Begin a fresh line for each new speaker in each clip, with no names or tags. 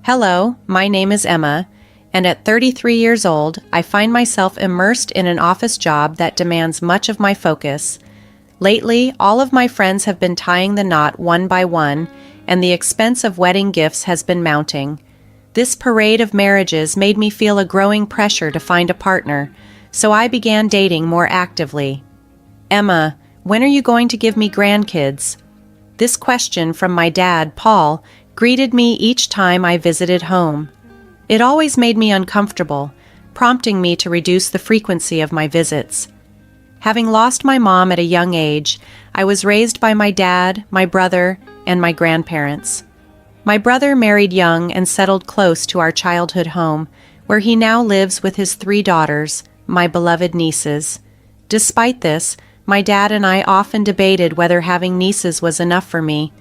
Hello, my name is Emma, and at 33 years old, I find myself immersed in an office job that demands much of my focus. Lately, all of my friends have been tying the knot one by one, and the expense of wedding gifts has been mounting. This parade of marriages made me feel a growing pressure to find a partner, so I began dating more actively. Emma, when are you going to give me grandkids? This question from my dad, Paul, greeted me each time I visited home. It always made me uncomfortable, prompting me to reduce the frequency of my visits. Having lost my mom at a young age, I was raised by my dad, my brother, and my grandparents. My brother married young and settled close to our childhood home, where he now lives with his 3 daughters, my beloved nieces. Despite this, my dad and I often debated whether having nieces was enough for me.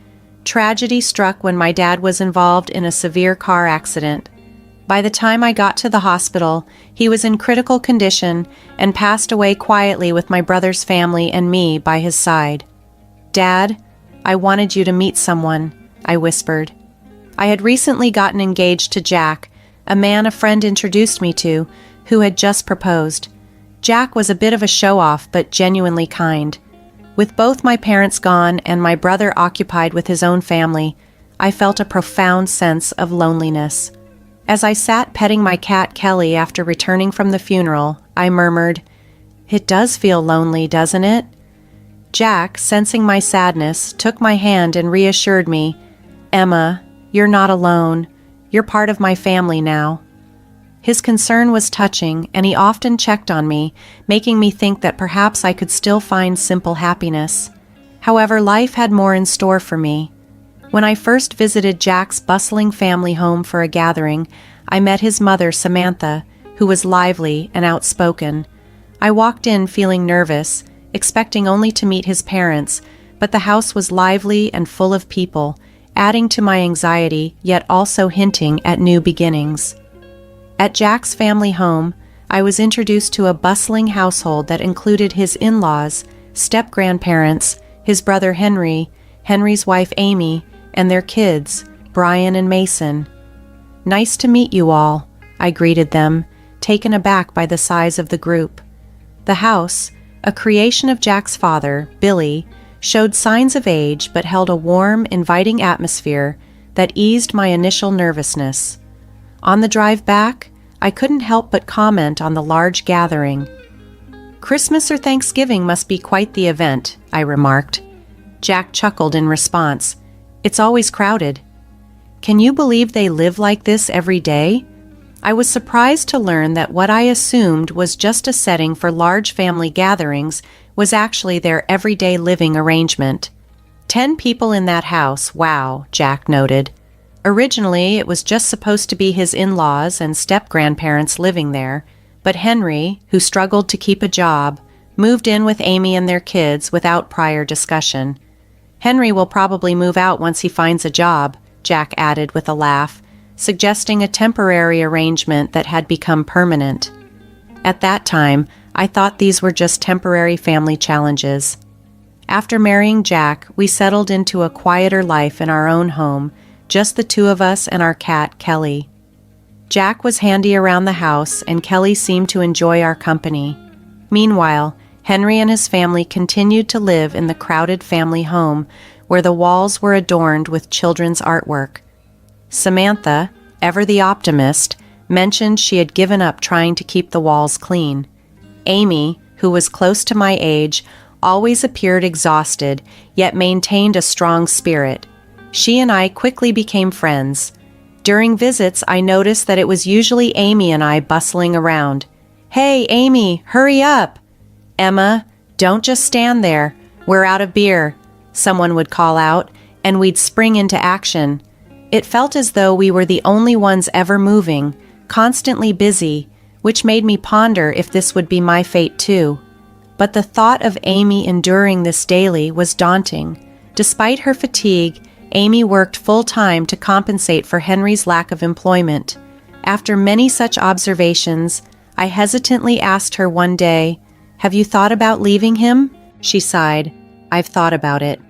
Tragedy struck when my dad was involved in a severe car accident. By the time I got to the hospital, he was in critical condition and passed away quietly with my brother's family and me by his side. "Dad, I wanted you to meet someone," I whispered. I had recently gotten engaged to Jack, a man a friend introduced me to, who had just proposed. Jack was a bit of a show-off, but genuinely kind. With both my parents gone and my brother occupied with his own family, I felt a profound sense of loneliness. As I sat petting my cat Kelly after returning from the funeral, I murmured, "It does feel lonely, doesn't it?" Jack, sensing my sadness, took my hand and reassured me, "Emma, you're not alone. You're part of my family now." His concern was touching, and he often checked on me, making me think that perhaps I could still find simple happiness. However, life had more in store for me. When I first visited Jack's bustling family home for a gathering, I met his mother, Samantha, who was lively and outspoken. I walked in feeling nervous, expecting only to meet his parents, but the house was lively and full of people, adding to my anxiety, yet also hinting at new beginnings. At Jack's family home, I was introduced to a bustling household that included his in-laws, step-grandparents, his brother Henry, Henry's wife Amy, and their kids, Brian and Mason. "Nice to meet you all," I greeted them, taken aback by the size of the group. The house, a creation of Jack's father, Billy, showed signs of age but held a warm, inviting atmosphere that eased my initial nervousness. On the drive back, I couldn't help but comment on the large gathering. "Christmas or Thanksgiving must be quite the event," I remarked. Jack chuckled in response. "It's always crowded." "Can you believe they live like this every day?" I was surprised to learn that what I assumed was just a setting for large family gatherings was actually their everyday living arrangement. 10 people in that house, wow, Jack noted. Originally, it was just supposed to be his in-laws and step-grandparents living there, but Henry, who struggled to keep a job, moved in with Amy and their kids without prior discussion. "Henry will probably move out once he finds a job," Jack added with a laugh, suggesting a temporary arrangement that had become permanent. At that time, I thought these were just temporary family challenges. After marrying Jack, we settled into a quieter life in our own home, just the 2 of us and our cat, Kelly. Jack was handy around the house, and Kelly seemed to enjoy our company. Meanwhile, Henry and his family continued to live in the crowded family home, where the walls were adorned with children's artwork. Samantha, ever the optimist, mentioned she had given up trying to keep the walls clean. Amy, who was close to my age, always appeared exhausted, yet maintained a strong spirit. She and I quickly became friends. During visits, I noticed that it was usually Amy and I bustling around. "Hey, Amy, hurry up!" "Emma, don't just stand there. We're out of beer," someone would call out, and we'd spring into action. It felt as though we were the only ones ever moving, constantly busy, which made me ponder if this would be my fate too. But the thought of Amy enduring this daily was daunting. Despite her fatigue, Amy worked full-time to compensate for Henry's lack of employment. After many such observations, I hesitantly asked her one day, "Have you thought about leaving him?" She sighed. "I've thought about it.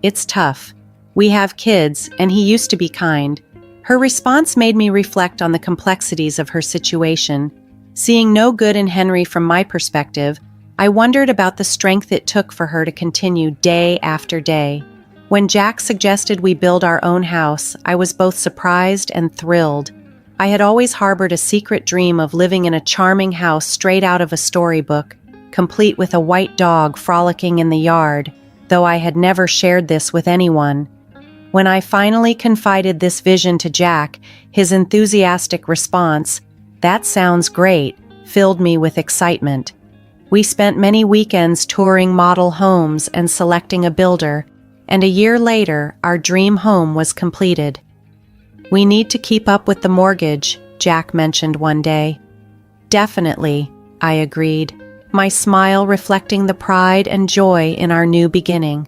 It's tough. We have kids, and he used to be kind. Her response made me reflect on the complexities of her situation. Seeing no good in Henry from my perspective, I wondered about the strength it took for her to continue day after day. When Jack suggested we build our own house, I was both surprised and thrilled. I had always harbored a secret dream of living in a charming house straight out of a storybook, complete with a white dog frolicking in the yard, though I had never shared this with anyone. When I finally confided this vision to Jack, his enthusiastic response, "That sounds great," filled me with excitement. We spent many weekends touring model homes and selecting a builder, and a year later, our dream home was completed. "We need to keep up with the mortgage," Jack mentioned one day. "Definitely," I agreed, my smile reflecting the pride and joy in our new beginning.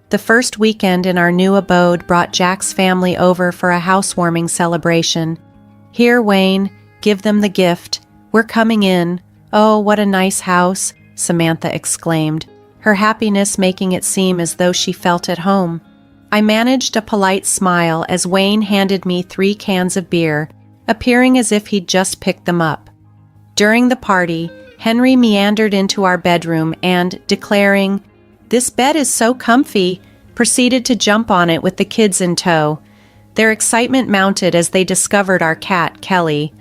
The first weekend in our new abode brought Jack's family over for a housewarming celebration. "Here, Wayne, give them the gift. We're coming in. Oh, what a nice house," Samantha exclaimed, her happiness making it seem as though she felt at home. I managed a polite smile as Wayne handed me 3 cans of beer, appearing as if he'd just picked them up. During the party, Henry meandered into our bedroom and, declaring, "This bed is so comfy," proceeded to jump on it with the kids in tow. Their excitement mounted as they discovered our cat, Kelly.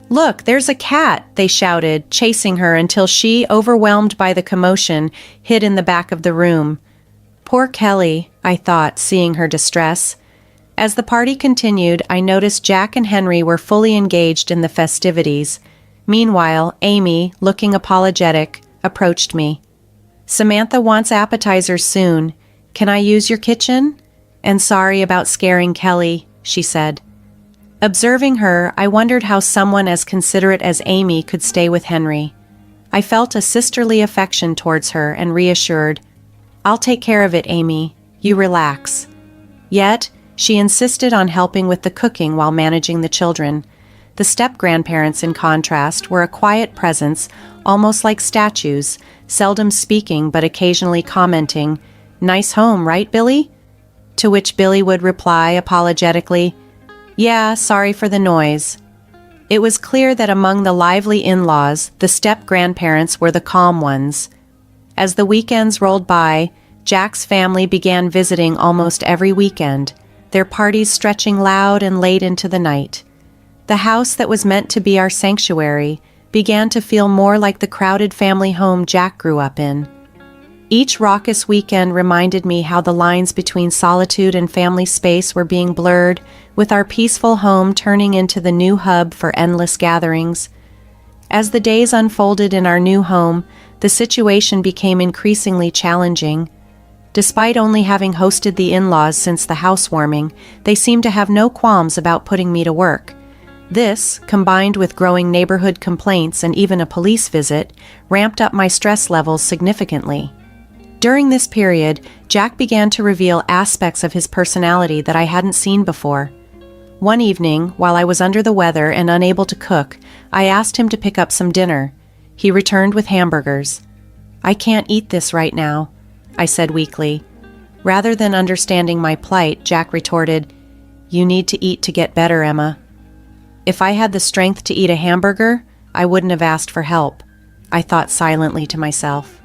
"Look, there's a cat," they shouted, chasing her until she, overwhelmed by the commotion, hid in the back of the room. Poor Kelly, I thought, seeing her distress. As the party continued, I noticed Jack and Henry were fully engaged in the festivities. Meanwhile, Amy, looking apologetic, approached me. "Samantha wants appetizers soon. Can I use your kitchen? And sorry about scaring Kelly," she said. Observing her, I wondered how someone as considerate as Amy could stay with Henry. I felt a sisterly affection towards her and reassured, "I'll take care of it, Amy. You relax." Yet, she insisted on helping with the cooking while managing the children. The step-grandparents, in contrast, were a quiet presence, almost like statues, seldom speaking but occasionally commenting, "Nice home, right, Billy?" To which Billy would reply apologetically, "Yeah, sorry for the noise." It was clear that among the lively in-laws, the step-grandparents were the calm ones. As the weekends rolled by, Jack's family began visiting almost every weekend, their parties stretching loud and late into the night. The house that was meant to be our sanctuary began to feel more like the crowded family home Jack grew up in. Each raucous weekend reminded me how the lines between solitude and family space were being blurred, with our peaceful home turning into the new hub for endless gatherings. As the days unfolded in our new home, the situation became increasingly challenging. Despite only having hosted the in-laws since the housewarming, they seemed to have no qualms about putting me to work. This, combined with growing neighborhood complaints and even a police visit, ramped up my stress levels significantly. During this period, Jack began to reveal aspects of his personality that I hadn't seen before. One evening, while I was under the weather and unable to cook, I asked him to pick up some dinner. He returned with hamburgers. "I can't eat this right now," I said weakly. Rather than understanding my plight, Jack retorted, "You need to eat to get better, Emma." If I had the strength to eat a hamburger, I wouldn't have asked for help, I thought silently to myself.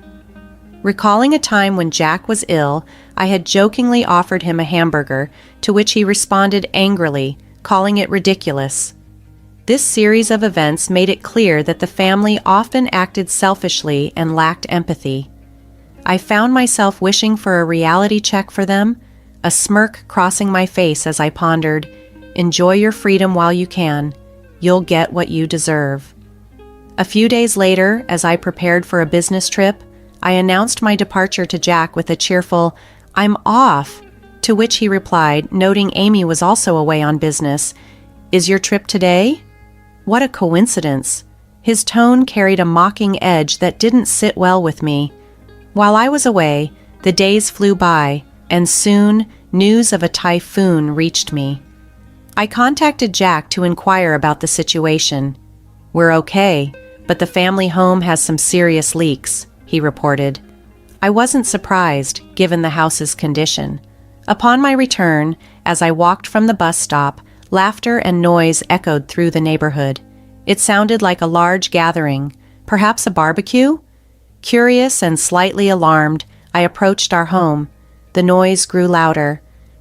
Recalling a time when Jack was ill, I had jokingly offered him a hamburger, to which he responded angrily, calling it ridiculous. This series of events made it clear that the family often acted selfishly and lacked empathy. I found myself wishing for a reality check for them, a smirk crossing my face as I pondered, "Enjoy your freedom while you can. You'll get what you deserve." A few days later, as I prepared for a business trip, I announced my departure to Jack with a cheerful, "I'm off," to which he replied, noting Amy was also away on business, "Is your trip today?" What a coincidence. His tone carried a mocking edge that didn't sit well with me. While I was away, the days flew by, and soon news of a typhoon reached me. I contacted Jack to inquire about the situation. "We're okay, but the family home has some serious leaks," he reported. I wasn't surprised, given the house's condition. Upon my return, as I walked from the bus stop, Laughter and noise echoed through the neighborhood. It sounded like a large gathering, perhaps a barbecue? Curious and slightly alarmed, I approached our home. The noise grew louder.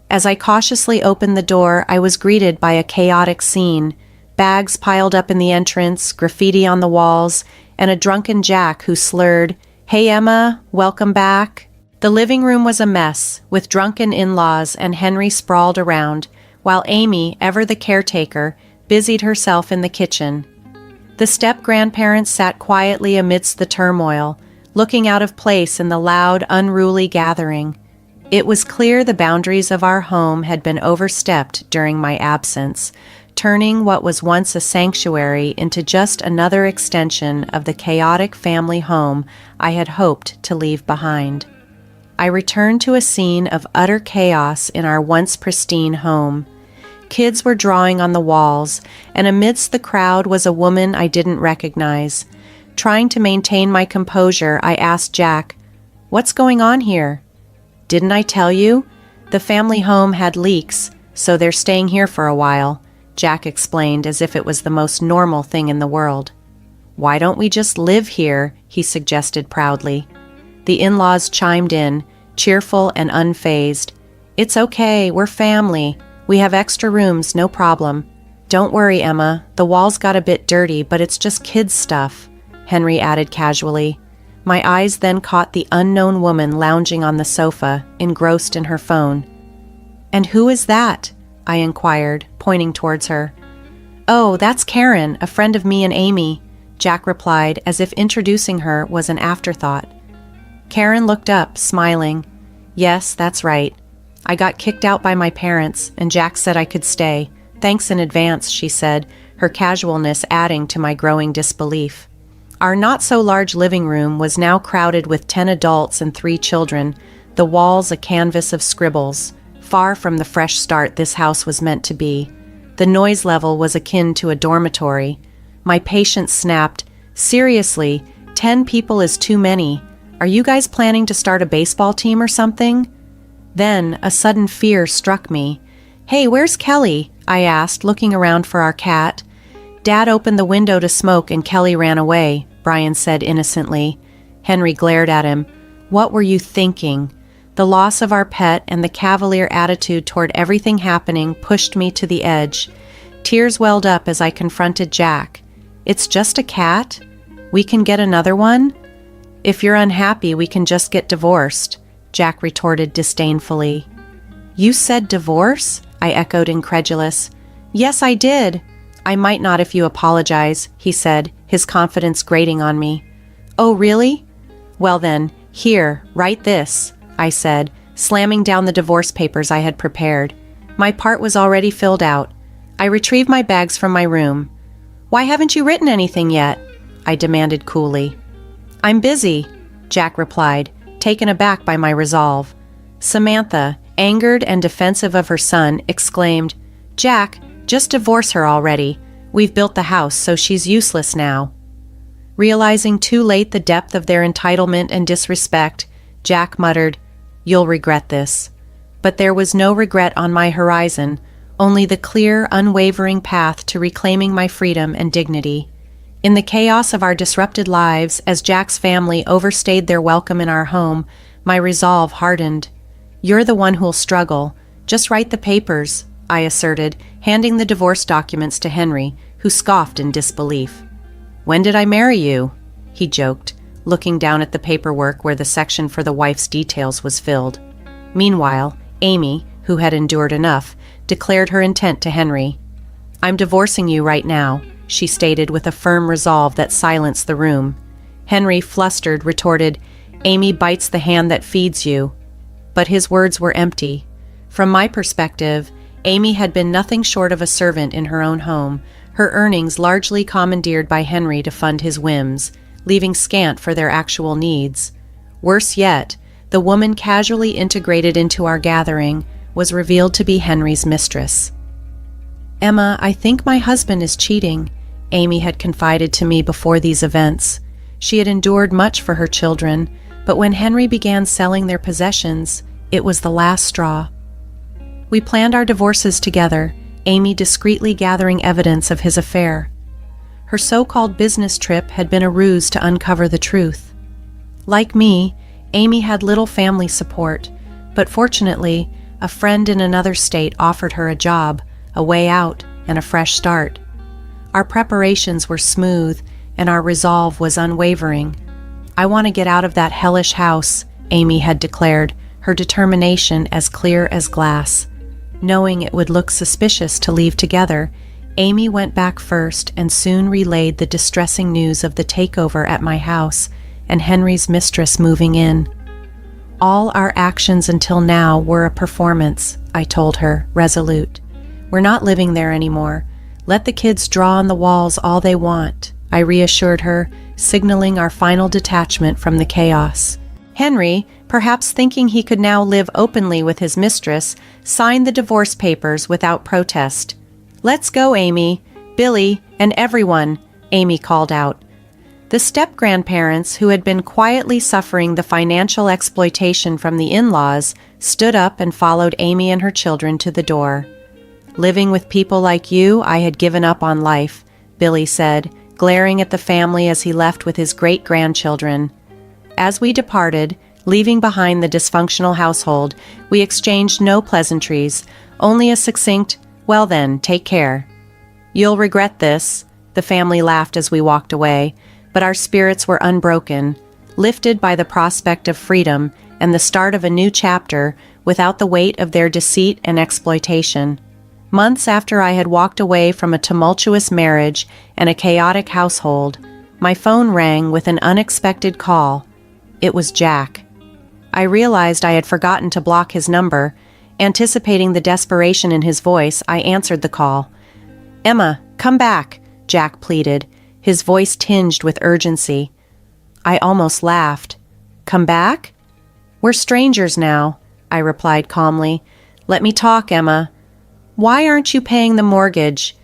As I cautiously opened the door, I was greeted by a chaotic scene. Bags piled up in the entrance, graffiti on the walls, and a drunken Jack who slurred, "Hey Emma, welcome back." The living room was a mess, with drunken in-laws and Henry sprawled around, while Amy, ever the caretaker, busied herself in the kitchen. The step-grandparents sat quietly amidst the turmoil, looking out of place in the loud, unruly gathering. It was clear the boundaries of our home had been overstepped during my absence, turning what was once a sanctuary into just another extension of the chaotic family home I had hoped to leave behind. I returned to a scene of utter chaos in our once pristine home. Kids were drawing on the walls, and amidst the crowd was a woman I didn't recognize. Trying to maintain my composure, I asked Jack, "What's going on here?" "Didn't I tell you? The family home had leaks, so they're staying here for a while," Jack explained as if it was the most normal thing in the world. "Why don't we just live here?" he suggested proudly. The in-laws chimed in, cheerful and unfazed. "It's okay, we're family. We have extra rooms, no problem. Don't worry, Emma, the walls got a bit dirty, but it's just kids' stuff," Henry added casually. My eyes then caught the unknown woman lounging on the sofa, engrossed in her phone. "And who is that?" I inquired, pointing towards her. "Oh, that's Karen, a friend of me and Amy," Jack replied, as if introducing her was an afterthought. Karen looked up, smiling. "Yes, that's right. I got kicked out by my parents, and Jack said I could stay. Thanks in advance," she said, her casualness adding to my growing disbelief. Our not-so-large living room was now crowded with 10 adults and 3 children, the walls a canvas of scribbles. Far from the fresh start this house was meant to be. The noise level was akin to a dormitory. My patience snapped. "Seriously, 10 people is too many. Are you guys planning to start a baseball team or something?" Then a sudden fear struck me. "Hey, where's Kelly?" I asked, looking around for our cat. "Dad opened the window to smoke and Kelly ran away," Brian said innocently. Henry glared at him. "What were you thinking?" The loss of our pet and the cavalier attitude toward everything happening pushed me to the edge. Tears welled up as I confronted Jack. "It's just a cat? We can get another one?" "If you're unhappy, we can just get divorced," Jack retorted disdainfully. "You said divorce?" I echoed incredulous. "Yes, I did." "I might not if you apologize," he said, his confidence grating on me. "Oh, really? Well then, here, write this," I said, slamming down the divorce papers I had prepared. My part was already filled out. I retrieved my bags from my room. "Why haven't you written anything yet?" I demanded coolly. "I'm busy," Jack replied, taken aback by my resolve. Samantha, angered and defensive of her son, exclaimed, "Jack, just divorce her already. We've built the house, so she's useless now." Realizing too late the depth of their entitlement and disrespect, Jack muttered, "You'll regret this." But there was no regret on my horizon, only the clear, unwavering path to reclaiming my freedom and dignity. In the chaos of our disrupted lives, as Jack's family overstayed their welcome in our home, my resolve hardened. "You're the one who'll struggle. Just write the papers," I asserted, handing the divorce documents to Henry, who scoffed in disbelief. "When did I marry you?" he joked, looking down at the paperwork where the section for the wife's details was filled. Meanwhile, Amy, who had endured enough, declared her intent to Henry. "I'm divorcing you right now," she stated with a firm resolve that silenced the room. Henry, flustered, retorted, "Amy bites the hand that feeds you." But his words were empty. From my perspective, Amy had been nothing short of a servant in her own home, her earnings largely commandeered by Henry to fund his whims, leaving scant for their actual needs. Worse yet, the woman casually integrated into our gathering was revealed to be Henry's mistress. "Emma, I think my husband is cheating," Amy had confided to me before these events. She had endured much for her children, but when Henry began selling their possessions, it was the last straw. We planned our divorces together, Amy discreetly gathering evidence of his affair. Her so-called business trip had been a ruse to uncover the truth. Like me, Amy had little family support, but fortunately, a friend in another state offered her a job, a way out, and a fresh start. Our preparations were smooth, and our resolve was unwavering. "I want to get out of that hellish house," Amy had declared, her determination as clear as glass. Knowing it would look suspicious to leave together, Amy went back first and soon relayed the distressing news of the takeover at my house and Henry's mistress moving in. "All our actions until now were a performance," I told her, resolute. "We're not living there anymore. Let the kids draw on the walls all they want," I reassured her, signaling our final detachment from the chaos. Henry, perhaps thinking he could now live openly with his mistress, signed the divorce papers without protest. "Let's go, Amy, Billy, and everyone," Amy called out. The step-grandparents, who had been quietly suffering the financial exploitation from the in-laws, stood up and followed Amy and her children to the door. "Living with people like you, I had given up on life," Billy said, glaring at the family as he left with his great-grandchildren. As we departed, leaving behind the dysfunctional household, we exchanged no pleasantries, only a succinct, "Well then, take care." "You'll regret this," the family laughed as we walked away, but our spirits were unbroken, lifted by the prospect of freedom and the start of a new chapter without the weight of their deceit and exploitation. Months after I had walked away from a tumultuous marriage and a chaotic household, my phone rang with an unexpected call. It was Jack. I realized I had forgotten to block his number. Anticipating the desperation in his voice, I answered the call. "Emma, come back," Jack pleaded, his voice tinged with urgency. I almost laughed. "Come back?" "We're strangers now," I replied calmly. "Let me talk, Emma." "Why aren't you paying the mortgage?"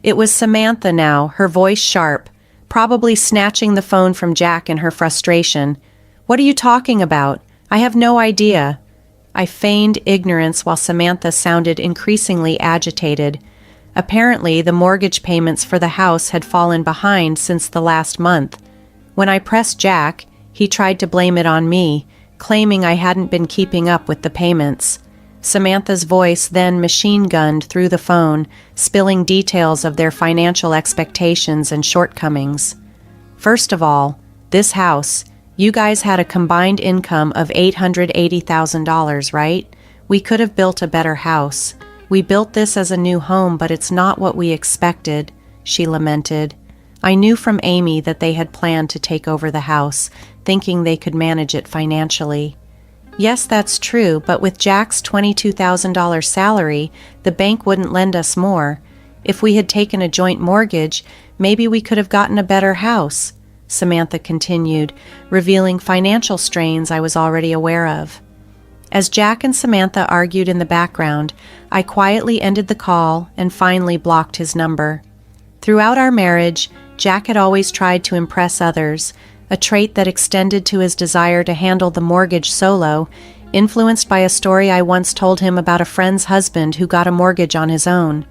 It was Samantha now, her voice sharp, probably snatching the phone from Jack in her frustration. "What are you talking about? I have no idea." I feigned ignorance while Samantha sounded increasingly agitated. Apparently, the mortgage payments for the house had fallen behind since the last month. When I pressed Jack, he tried to blame it on me, claiming I hadn't been keeping up with the payments. Samantha's voice then machine-gunned through the phone, spilling details of their financial expectations and shortcomings. "First of all, this house, you guys had a combined income of $880,000, right? We could have built a better house. We built this as a new home, but it's not what we expected," she lamented. I knew from Amy that they had planned to take over the house, thinking they could manage it financially. "Yes, that's true, but with Jack's $22,000 salary, the bank wouldn't lend us more. If we had taken a joint mortgage, maybe we could have gotten a better house," Samantha continued, revealing financial strains I was already aware of. As Jack and Samantha argued in the background, I quietly ended the call and finally blocked his number. Throughout our marriage, Jack had always tried to impress others, a trait that extended to his desire to handle the mortgage solo, influenced by a story I once told him about a friend's husband who got a mortgage on his own.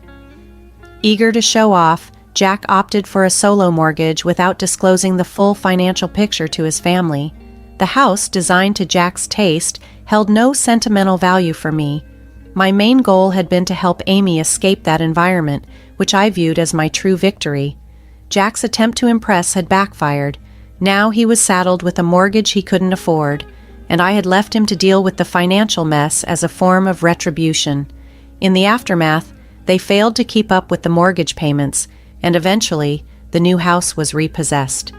Eager to show off, Jack opted for a solo mortgage without disclosing the full financial picture to his family. The house, designed to Jack's taste, held no sentimental value for me. My main goal had been to help Amy escape that environment, which I viewed as my true victory. Jack's attempt to impress had backfired. Now he was saddled with a mortgage he couldn't afford, and I had left him to deal with the financial mess as a form of retribution. In the aftermath, they failed to keep up with the mortgage payments, and eventually, the new house was repossessed.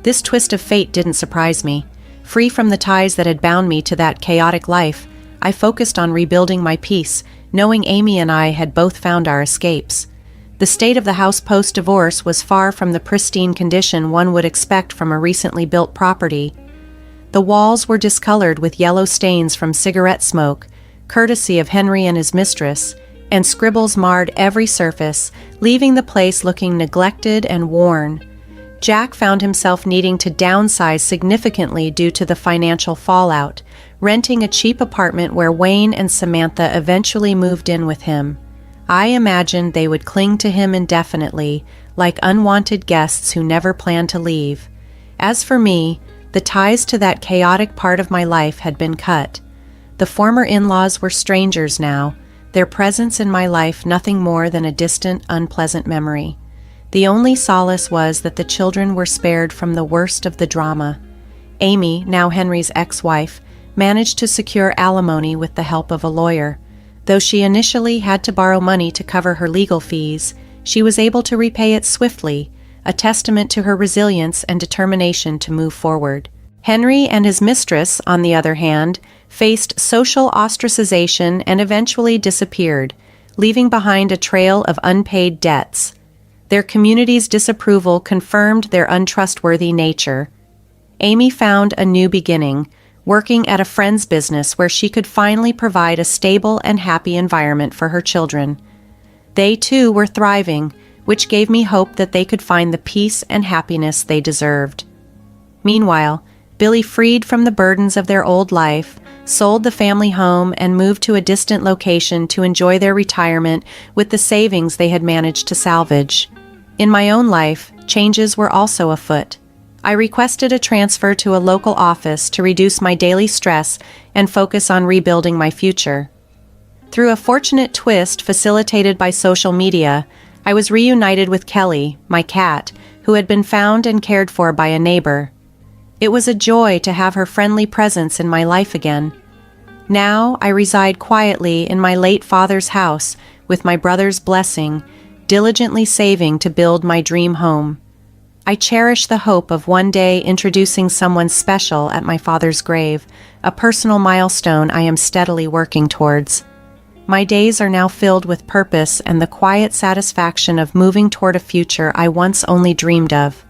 This twist of fate didn't surprise me. Free from the ties that had bound me to that chaotic life, I focused on rebuilding my peace, knowing Amy and I had both found our escapes. The state of the house post-divorce was far from the pristine condition one would expect from a recently built property. The walls were discolored with yellow stains from cigarette smoke, courtesy of Henry and his mistress, and scribbles marred every surface, leaving the place looking neglected and worn. Jack found himself needing to downsize significantly due to the financial fallout, renting a cheap apartment where Wayne and Samantha eventually moved in with him. I imagined they would cling to him indefinitely, like unwanted guests who never planned to leave. As for me, the ties to that chaotic part of my life had been cut. The former in-laws were strangers now, their presence in my life nothing more than a distant, unpleasant memory. The only solace was that the children were spared from the worst of the drama. Amy, now Henry's ex-wife, managed to secure alimony with the help of a lawyer. Though she initially had to borrow money to cover her legal fees, she was able to repay it swiftly, a testament to her resilience and determination to move forward. Henry and his mistress, on the other hand, faced social ostracization and eventually disappeared, leaving behind a trail of unpaid debts. Their community's disapproval confirmed their untrustworthy nature. Amy found a new beginning, working at a friend's business where she could finally provide a stable and happy environment for her children. They too were thriving, which gave me hope that they could find the peace and happiness they deserved. Meanwhile, Billy, freed from the burdens of their old life, sold the family home and moved to a distant location to enjoy their retirement with the savings they had managed to salvage. In my own life, changes were also afoot. I requested a transfer to a local office to reduce my daily stress and focus on rebuilding my future. Through a fortunate twist facilitated by social media, I was reunited with Kelly, my cat, who had been found and cared for by a neighbor. It was a joy to have her friendly presence in my life again. Now I reside quietly in my late father's house with my brother's blessing, diligently saving to build my dream home. I cherish the hope of one day introducing someone special at my father's grave, a personal milestone I am steadily working towards. My days are now filled with purpose and the quiet satisfaction of moving toward a future I once only dreamed of.